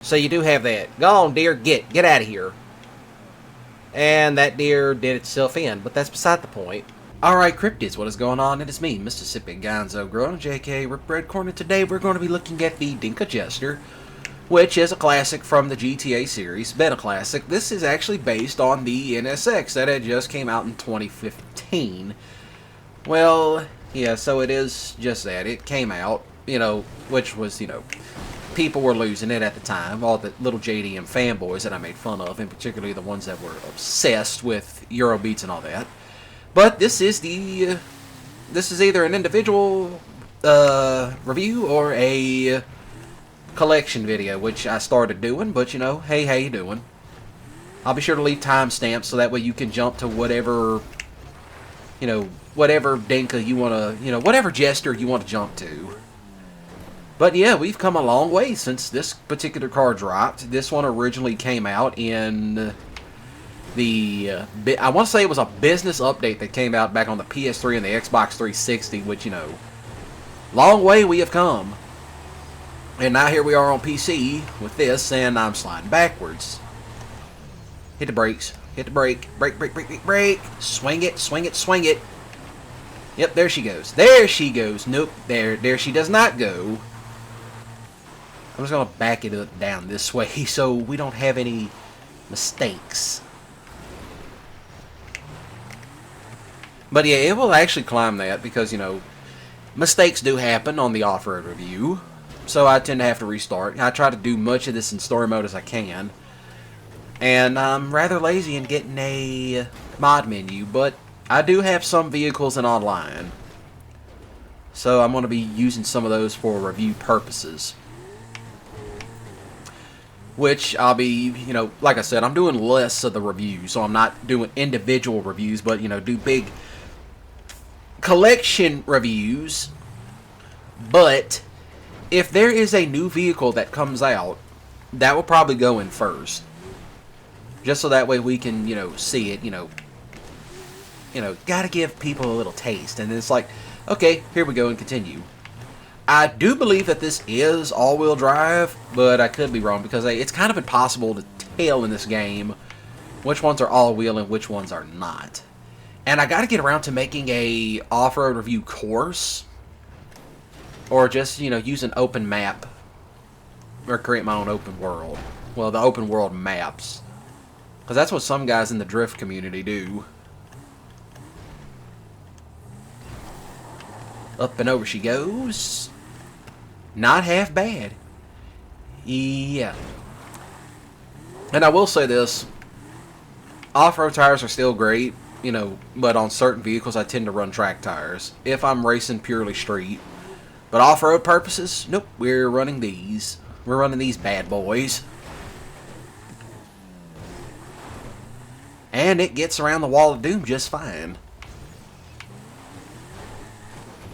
So you do have that. Go on, deer, get out of here. And that deer did itself in, but that's beside the point. Alright, cryptids, what is going on? It is me, Mississippi Gonzo Grown, JK Rip Red Corner. Today we're going to be looking at the Dinka Jester, which is a classic from the GTA series, been a classic. This is actually based on the NSX that had just came out in 2015. Well, yeah, so it is just that. It came out, which was, people were losing it at the time. All the little JDM fanboys that I made fun of, and particularly the ones that were obsessed with Eurobeats and all that. But this is either an individual review or a collection video, which I started doing. But hey, how you doing? I'll be sure to leave timestamps so that way you can jump to whatever Dinka you want to, whatever Jester you want to jump to. But yeah, we've come a long way since this particular car dropped. This one originally came out in I want to say it was a business update that came out back on the PS3 and the Xbox 360, which, long way we have come. And now here we are on PC with this, and I'm sliding backwards. Hit the brakes. Hit the brake. Brake, brake, brake, brake, brake. Swing it, swing it, swing it. Yep, there she goes. There she goes. Nope, there she does not go. I'm just going to back it down this way so we don't have any mistakes. But yeah, it will actually climb that because, mistakes do happen on the off-road review. So I tend to have to restart. I try to do much of this in story mode as I can. And I'm rather lazy in getting a mod menu, but I do have some vehicles in online. So I'm going to be using some of those for review purposes. Which I'll be, like I said, I'm doing less of the reviews. So I'm not doing individual reviews, but, do big collection reviews. But if there is a new vehicle that comes out, that will probably go in first. Just so that way we can, see it, gotta give people a little taste. And it's like, okay, here we go and continue. I do believe that this is all-wheel drive, but I could be wrong because it's kind of impossible to tell in this game which ones are all-wheel and which ones are not. And I gotta get around to making a off-road review course, or just, use an open map, or create my own open world. Well, the open world maps. Because that's what some guys in the drift community do. Up and over she goes. Not half bad. Yeah. And I will say this. Off-road tires are still great, but on certain vehicles I tend to run track tires. If I'm racing purely street. But off-road purposes, nope, we're running these. We're running these bad boys. And it gets around the wall of doom just fine.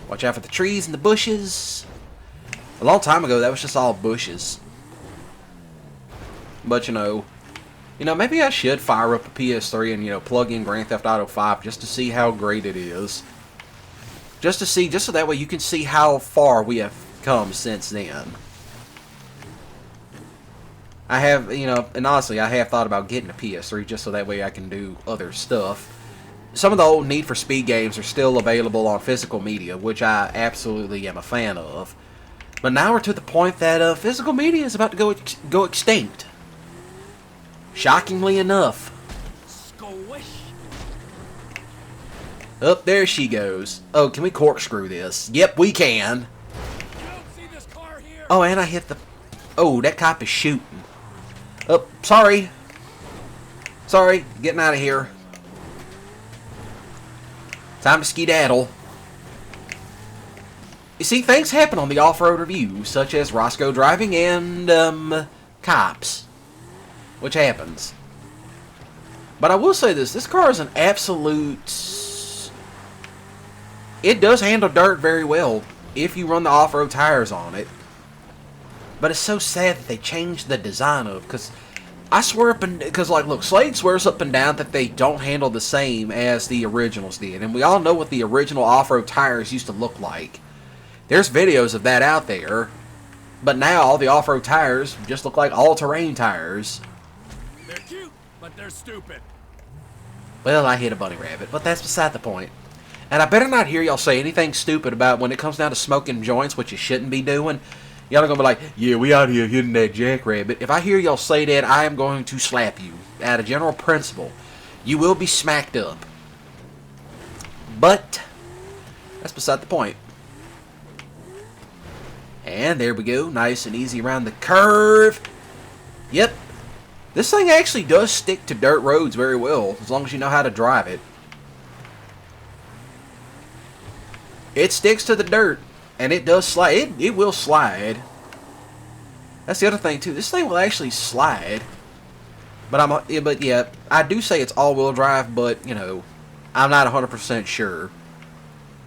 Watch out for the trees and the bushes. A long time ago, that was just all bushes. But, maybe I should fire up a PS3 and, plug in Grand Theft Auto 5 just to see how great it is. Just so that way you can see how far we have come since then. I have, and honestly, I have thought about getting a PS3 just so that way I can do other stuff. Some of the old Need for Speed games are still available on physical media, which I absolutely am a fan of. But now we're to the point that physical media is about to go extinct. Shockingly enough. Up there she goes. Oh, can we corkscrew this? Yep, we can. Oh, and I hit the... Oh, that cop is shooting. Oh, sorry. Sorry, getting out of here. Time to skedaddle. You see, things happen on the off-road review, such as Roscoe driving and, cops. Which happens. But I will say this car is an absolute... It does handle dirt very well if you run the off-road tires on it. But it's so sad that they changed the design of, because I swear look, Slade swears up and down that they don't handle the same as the originals did. And we all know what the original off-road tires used to look like. There's videos of that out there. But now all the off-road tires just look like all-terrain tires. They're cute, but they're stupid. Well, I hit a bunny rabbit, but that's beside the point. And I better not hear y'all say anything stupid about when it comes down to smoking joints, which you shouldn't be doing. Y'all are going to be like, yeah, we out here hitting that jackrabbit. If I hear y'all say that, I am going to slap you. Out of general principle, you will be smacked up. But that's beside the point. And there we go. Nice and easy around the curve. Yep. This thing actually does stick to dirt roads very well, as long as you know how to drive it. It sticks to the dirt, and it does slide. It will slide. That's the other thing, too. This thing will actually slide. But yeah, I do say it's all-wheel drive, but, you know, I'm not 100% sure.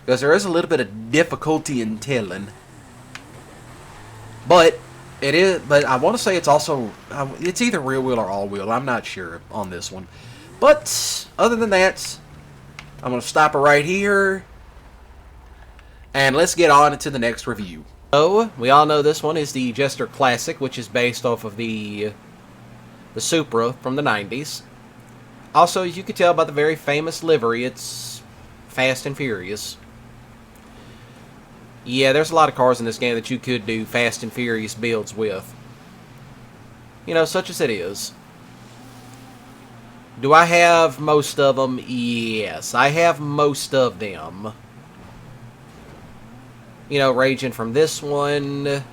Because there is a little bit of difficulty in telling. But it is. But I want to say it's also it's either rear wheel or all wheel. I'm not sure on this one. But other than that, I'm gonna stop it right here, and let's get on to the next review. So we all know this one is the Jester Classic, which is based off of the Supra from the 90s. Also, as you can tell by the very famous livery, it's Fast and Furious. Yeah, there's a lot of cars in this game that you could do Fast and Furious builds with. You know, such as it is. Do I have most of them? Yes, I have most of them. You know, ranging from this one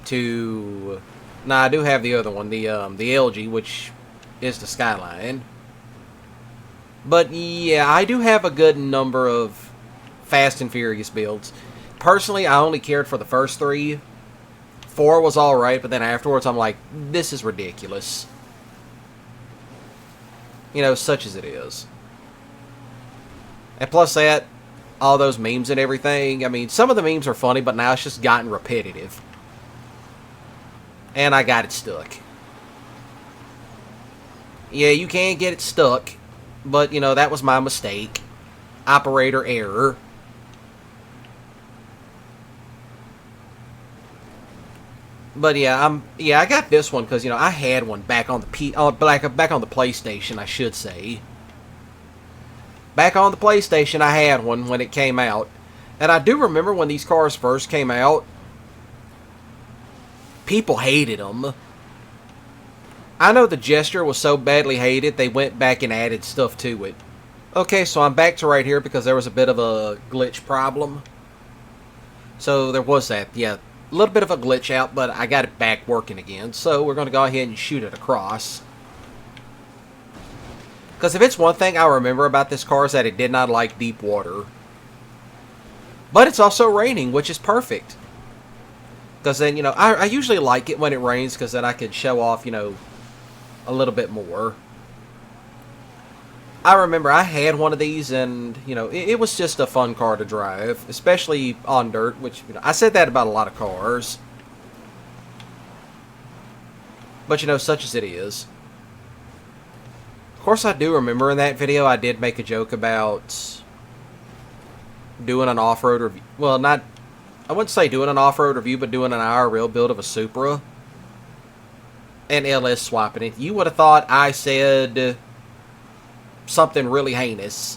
to... Nah, I do have the other one, the LG, which is the Skyline. But yeah, I do have a good number of Fast and Furious builds. Personally, I only cared for the first 3. 4 was alright, but then afterwards I'm like, this is ridiculous. You know, such as it is. And plus that, all those memes and everything, I mean, some of the memes are funny, but now it's just gotten repetitive. And I got it stuck. Yeah, you can get it stuck, but, you know, that was my mistake. Operator error. But yeah, I got this one because, you know, I had one back on the back on the PlayStation, I should say. Back on the PlayStation, I had one when it came out, and I do remember when these cars first came out. People hated them. I know the Jester was so badly hated, they went back and added stuff to it. Okay, so I'm back to right here because there was a bit of a glitch problem. So there was that, yeah. A little bit of a glitch out, but I got it back working again. So we're going to go ahead and shoot it across. Because if it's one thing I remember about this car is that it did not like deep water. But it's also raining, which is perfect. Because then, you know, I usually like it when it rains because then I can show off, you know, a little bit more. I remember I had one of these and, you know, it was just a fun car to drive, especially on dirt, which, you know, I said that about a lot of cars. But, you know, such as it is. Of course, I do remember in that video I did make a joke about doing an off-road review. Well, not, I wouldn't say doing an off-road review, but doing an IRL build of a Supra. And LS swapping it. You would have thought I said something really heinous.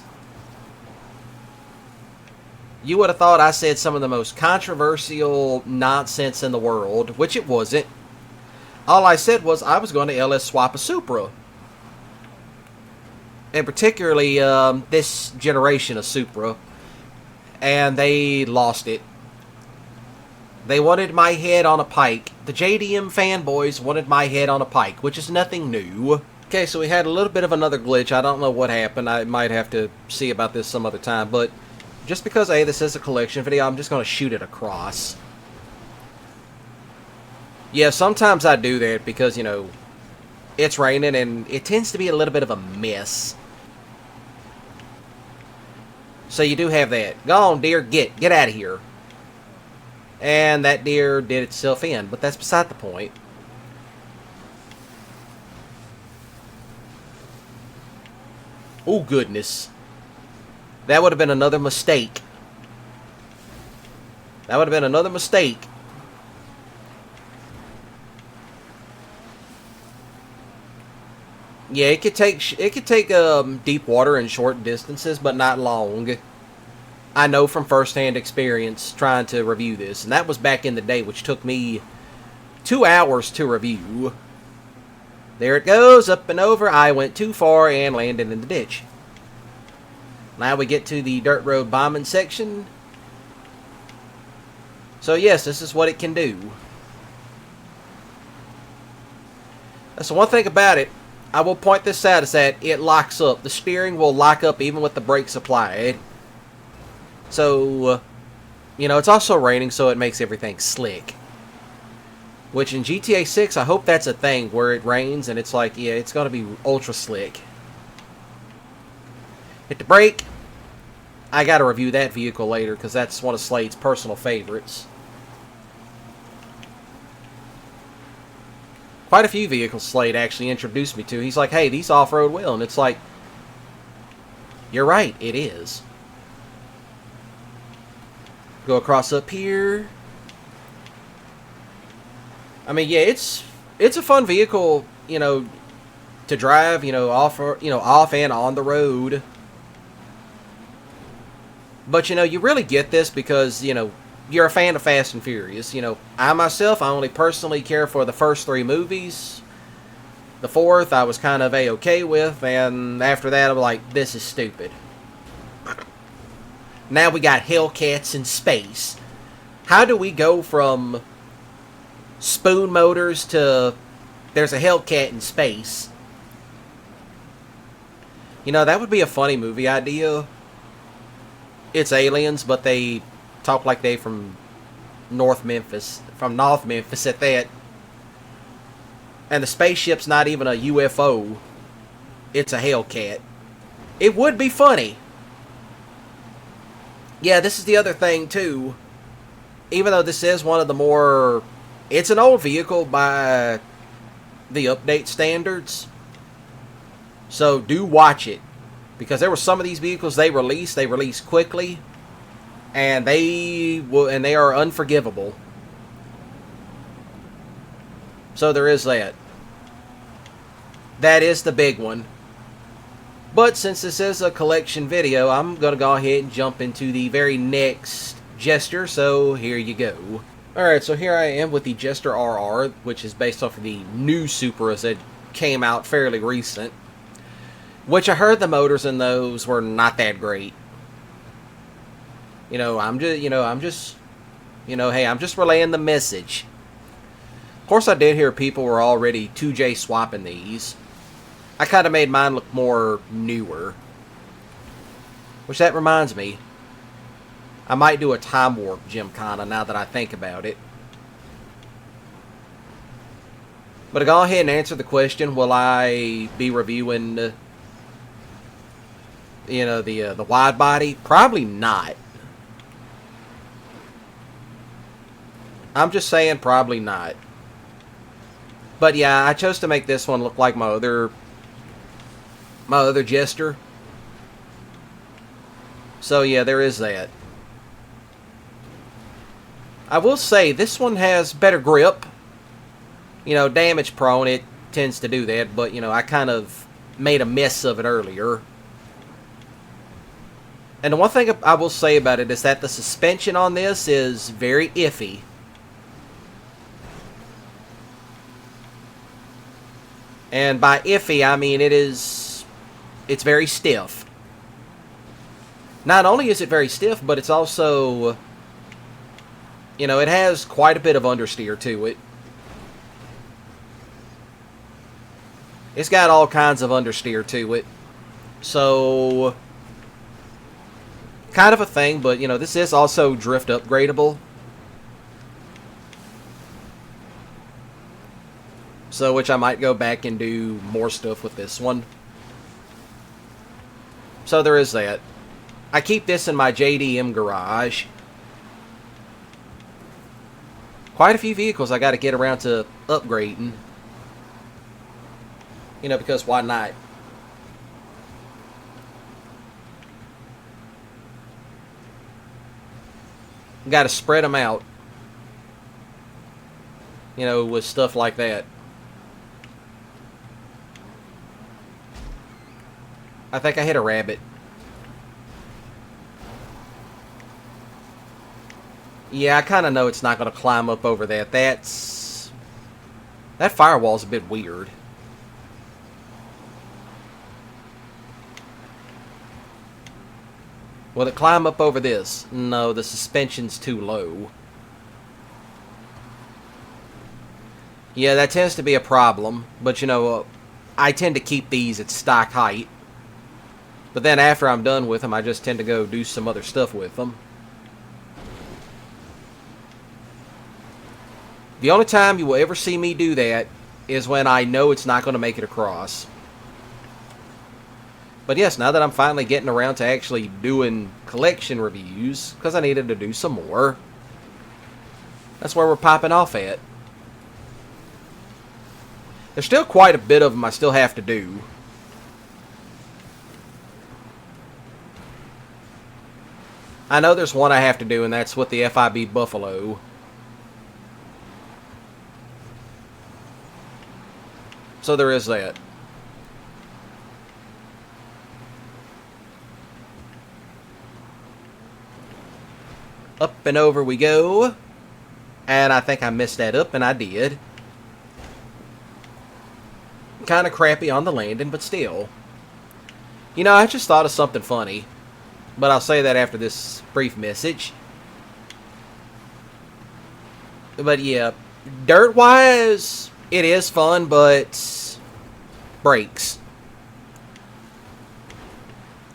You would have thought I said some of the most controversial nonsense in the world, which it wasn't. All I said was I was going to LS swap a Supra. And particularly this generation of Supra. And they lost it. They wanted my head on a pike. The JDM fanboys wanted my head on a pike, which is nothing new. Okay, so we had a little bit of another glitch. I don't know what happened. I might have to see about this some other time. But just because, hey, this is a collection video, I'm just going to shoot it across. Yeah, sometimes I do that because, you know, it's raining and it tends to be a little bit of a mess. So you do have that. Go on, deer. Get out of here. And that deer did itself in. But that's beside the point. Oh, goodness. That would have been another mistake. That would have been another mistake. Yeah, it could take deep water in short distances, but not long. I know from first-hand experience trying to review this, and that was back in the day, which took me 2 hours to review. There it goes, up and over. I went too far and landed in the ditch. Now we get to the dirt road bombing section. So yes, this is what it can do. That's the one thing about it. I will point this out, is that it locks up. The steering will lock up even with the brakes applied. So, you know, it's also raining, so it makes everything slick. Which in GTA 6, I hope that's a thing where it rains and it's like, yeah, it's going to be ultra slick. Hit the brake. I got to review that vehicle later because that's one of Slade's personal favorites. Quite a few vehicles Slade actually introduced me to. He's like, hey, these off-road will. And it's like, you're right, it is. Go across up here. I mean, yeah, it's a fun vehicle, you know, to drive, you know, off and on the road. But, you know, you really get this because, you know, you're a fan of Fast and Furious. You know, I myself, I only personally care for the first 3 movies. The 4th, I was kind of A-okay with, and after that, I'm like, this is stupid. Now we got Hellcats in space. How do we go from spoon motors to there's a Hellcat in space? You know, that would be a funny movie idea. It's aliens, but they talk like they from North Memphis at that. And the spaceship's not even a UFO. It's a Hellcat. It would be funny. Yeah, this is the other thing, too. Even though this is one of the more... It's an old vehicle by the update standards. So, do watch it. Because there were some of these vehicles they released quickly. And they are unforgivable. So, there is that. That is the big one. But since this is a collection video, I'm going to go ahead and jump into the very next Jester, so here you go. Alright, so here I am with the Jester RR, which is based off of the new Supras that came out fairly recent. Which I heard the motors in those were not that great. I'm just relaying the message. Of course I did hear people were already 2J swapping these. I kind of made mine look more newer. Which that reminds me. I might do a Time Warp Gymkhana now that I think about it. But to go ahead and answer the question, will I be reviewing the wide body? Probably not. I'm just saying probably not. But yeah, I chose to make this one look like my other Jester. So yeah, there is that. I will say this one has better grip. Damage prone, it tends to do that, but I kind of made a mess of it earlier. And the one thing I will say about it is that the suspension on this is very iffy. And by iffy, I mean it's very stiff. Not only is it very stiff, but it's also, it has quite a bit of understeer to it. It's got all kinds of understeer to it. So, kind of a thing, but, this is also drift upgradable. So, which I might go back and do more stuff with this one. So, there is that. I keep this in my JDM garage. Quite a few vehicles I got to get around to upgrading. Because why not? Got to spread them out. You know, with stuff like that. I think I hit a rabbit. Yeah, I kind of know it's not going to climb up over that. That firewall's a bit weird. Will it climb up over this? No, the suspension's too low. Yeah, that tends to be a problem. But, you know, I tend to keep these at stock height. But then after I'm done with them, I just tend to go do some other stuff with them. The only time you will ever see me do that is when I know it's not going to make it across. But yes, now that I'm finally getting around to actually doing collection reviews, because I needed to do some more, that's where we're popping off at. There's still quite a bit of them I still have to do. I know there's one I have to do, and that's with the FIB Buffalo. So there is that. Up and over we go. And I think I missed that up, and I did. Kind of crappy on the landing, but still. You know, I just thought of something funny. But I'll say that after this brief message. But yeah, dirt-wise, it is fun, but breaks.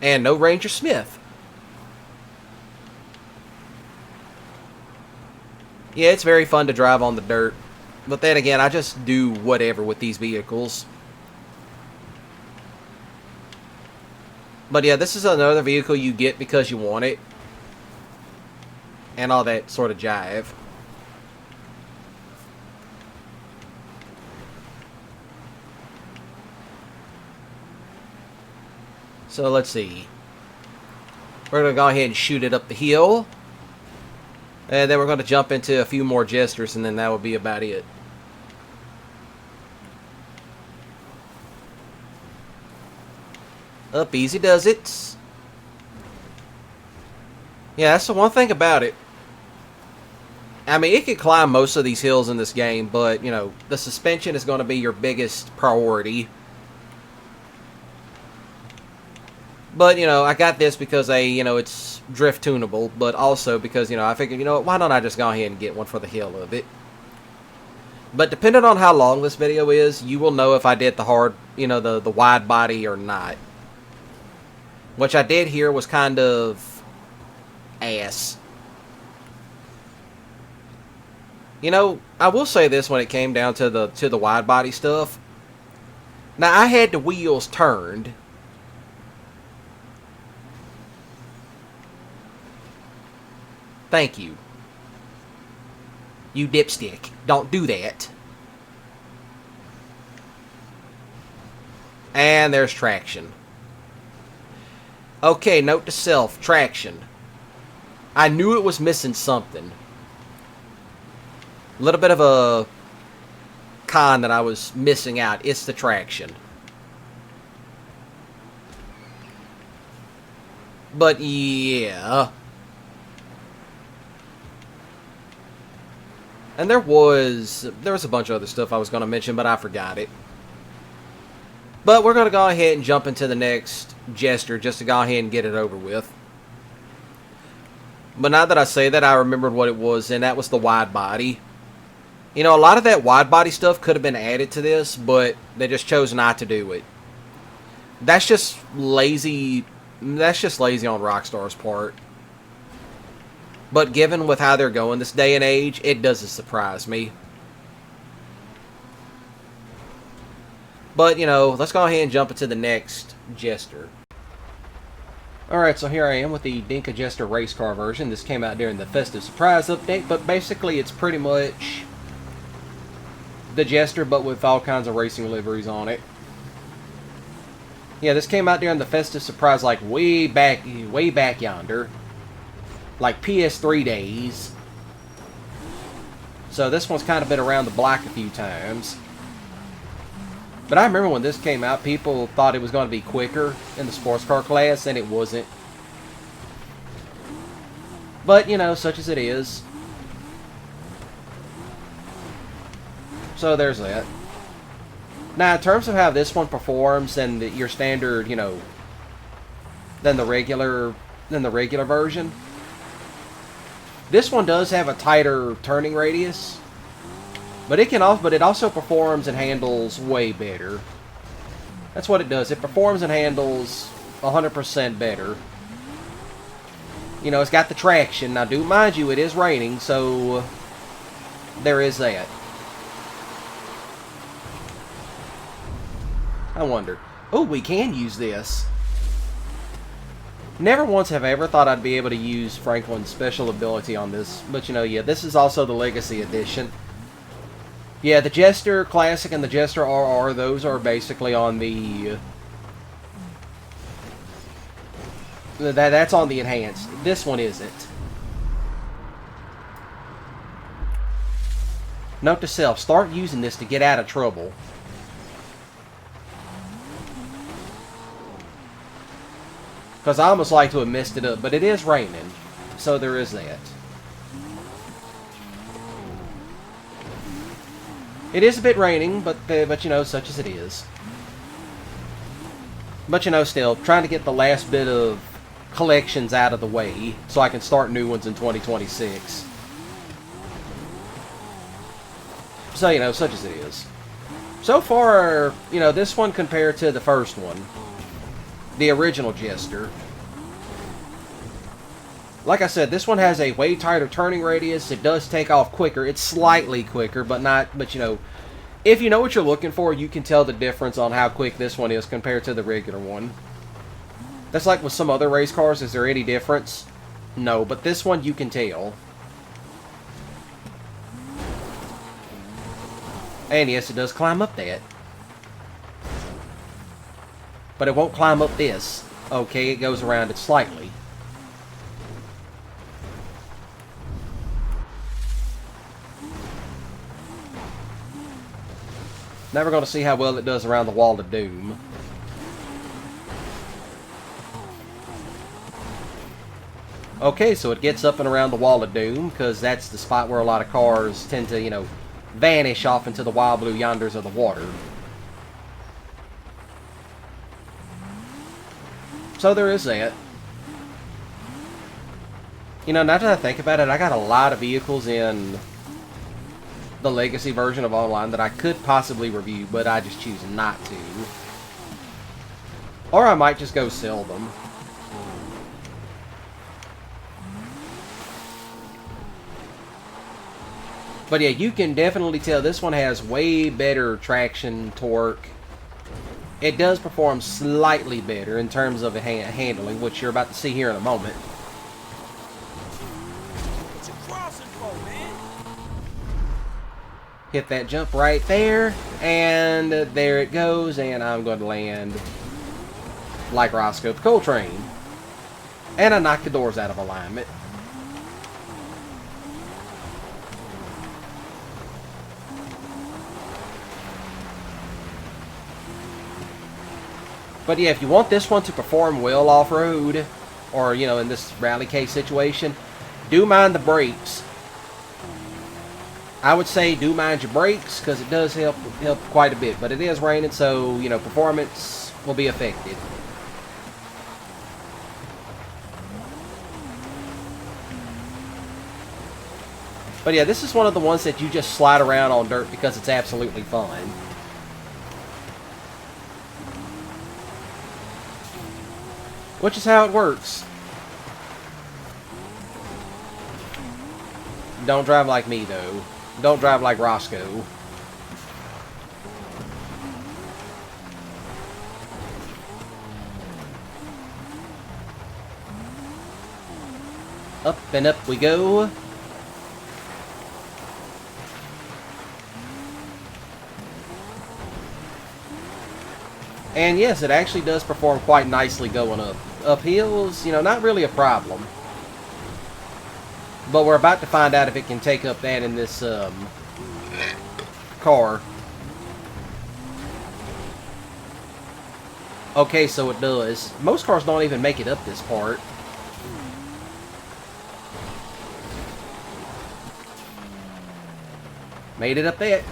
And no Ranger Smith. Yeah, it's very fun to drive on the dirt. But then again, I just do whatever with these vehicles. But yeah, this is another vehicle you get because you want it. And all that sort of jive. So let's see. We're going to go ahead and shoot it up the hill. And then we're going to jump into a few more Jesters, and then that will be about it. Up easy does it. Yeah, that's the one thing about it. I mean, it can climb most of these hills in this game, but, you know, the suspension is going to be your biggest priority. But, you know, I got this because it's drift tunable, but also because, you know, I figured, you know what, why don't I just go ahead and get one for the hell of it? But depending on how long this video is, you will know if I did the hard, you know, the wide body or not. Which I did here was kind of ass. You know, I will say this when it came down to the wide body stuff. Now, I had the wheels turned. Thank you. You dipstick. Don't do that. And there's traction. Okay, note to self. Traction. I knew it was missing something. A little bit of a con that I was missing out. It's the traction. But yeah. And there was a bunch of other stuff I was going to mention, but I forgot it. But we're going to go ahead and jump into the next Jester just to go ahead and get it over with. But now that I say that, I remembered what it was, and that was the wide body. You know, a lot of that wide body stuff could have been added to this, but they just chose not to do it. That's just lazy. That's just lazy on Rockstar's part. But given with how they're going this day and age, it doesn't surprise me. But, you know, let's go ahead and jump into the next Jester. Alright, so here I am with the Dinka Jester race car version. This came out during the Festive Surprise update, but basically it's pretty much the Jester, but with all kinds of racing liveries on it. Yeah, this came out during the Festive Surprise, like way back yonder. Like PS3 days. So this one's kind of been around the block a few times. But I remember when this came out, people thought it was going to be quicker in the sports car class, and it wasn't. But, you know, such as it is. So there's that. Now, in terms of how this one performs and your standard, you know, than the regular version, this one does have a tighter turning radius, but it also performs and handles way better. That's what it does. It performs and handles 100% better. You know, it's got the traction. Now, do mind you, it is raining, so there is that. I wonder. Oh, we can use this. Never once have I ever thought I'd be able to use Franklin's special ability on this. But, you know, yeah, this is also the Legacy Edition. Yeah, the Jester Classic and the Jester RR, those are basically on the... That's on the Enhanced. This one isn't. Note to self, start using this to get out of trouble. Because I almost like to have messed it up, but it is raining, so there is that. It is a bit raining, but you know, such as it is. But you know, still, trying to get the last bit of collections out of the way, so I can start new ones in 2026. So, you know, such as it is. So far, you know, this one compared to the first one, the original Jester. Like I said, this one has a way tighter turning radius. It does take off quicker. It's slightly quicker, but you know, if you know what you're looking for, you can tell the difference on how quick this one is compared to the regular one. That's like with some other race cars. Is there any difference? No, but this one you can tell. And yes, it does climb up that. But it won't climb up this. Okay, it goes around it slightly. Now we're going to see how well it does around the Wall of Doom. Okay, so it gets up and around the Wall of Doom, because that's the spot where a lot of cars tend to, you know, vanish off into the wild blue yonders of the water. So there is that. You know, now that I think about it, I got a lot of vehicles in the Legacy version of Online that I could possibly review, but I just choose not to. Or I might just go sell them. But yeah, you can definitely tell this one has way better traction, torque. It does perform slightly better in terms of handling, which you're about to see here in a moment. What you crossing for, man? Hit that jump right there, and there it goes, and I'm going to land like Roscoe the Coltrane. And I knocked the doors out of alignment. But yeah, if you want this one to perform well off-road, or, you know, in this rally case situation, do mind the brakes. I would say do mind your brakes, because it does help quite a bit. But it is raining, so, you know, performance will be affected. But yeah, this is one of the ones that you just slide around on dirt because it's absolutely fun. Which is how it works. Don't drive like me, though. Don't drive like Roscoe. Up and up we go. And yes, it actually does perform quite nicely going up. Up hills, you know, not really a problem. But we're about to find out if it can take up that in this car. Okay, so it does. Most cars don't even make it up this part. Made it up that.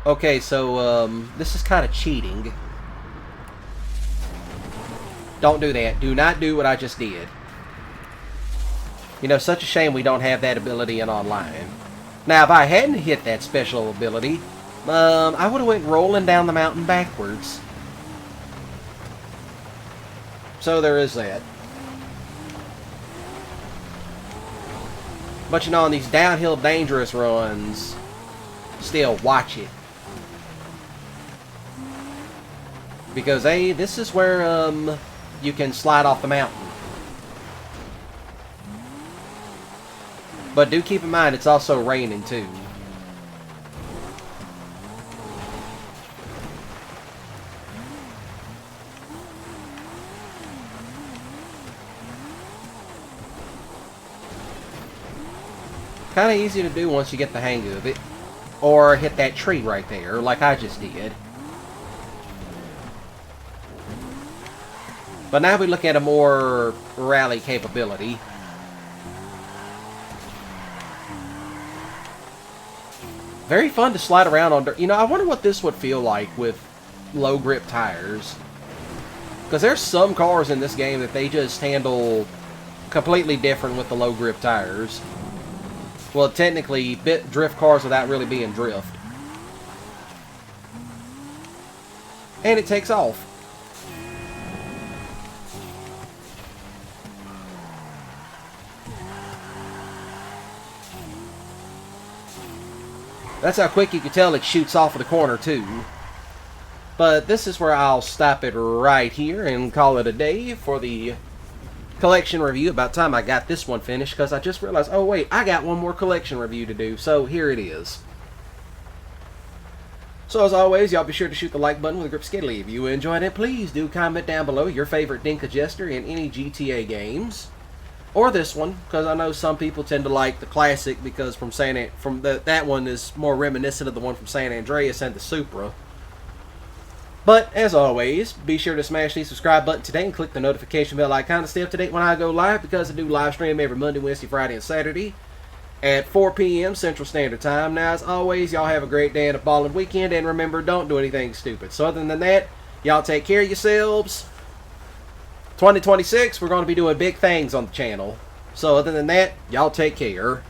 Okay, so this is kind of cheating. Don't do that. Do not do what I just did. You know, such a shame we don't have that ability in online. Now, if I hadn't hit that special ability, I would have went rolling down the mountain backwards. So there is that. But you know, on these downhill dangerous runs, still watch it. Because, hey, this is where you can slide off the mountain. But do keep in mind, it's also raining, too. Kind of easy to do once you get the hang of it. Or hit that tree right there, like I just did. But now we look at a more rally capability. Very fun to slide around on dirt. You know, I wonder what this would feel like with low grip tires. Because there's some cars in this game that they just handle completely different with the low grip tires. Well, technically, drift cars without really being drift. And it takes off. That's how quick you can tell it shoots off of the corner, too. But this is where I'll stop it right here and call it a day for the collection review. About time I got this one finished, because I just realized, oh wait, I got one more collection review to do. So here it is. So as always, y'all be sure to shoot the like button with a grip skiddly. If you enjoyed it, please do comment down below your favorite Dinka Jester in any GTA games. Or this one, because I know some people tend to like the classic because that one is more reminiscent of the one from San Andreas and the Supra. But as always, be sure to smash the subscribe button today and click the notification bell icon to stay up to date when I go live, because I do live stream every Monday, Wednesday, Friday, and Saturday at 4 p.m. Central Standard Time. Now, as always, y'all have a great day and a ballin' weekend, and remember, don't do anything stupid. So other than that, y'all take care of yourselves. 2026, we're going to be doing big things on the channel. So other than that, y'all take care.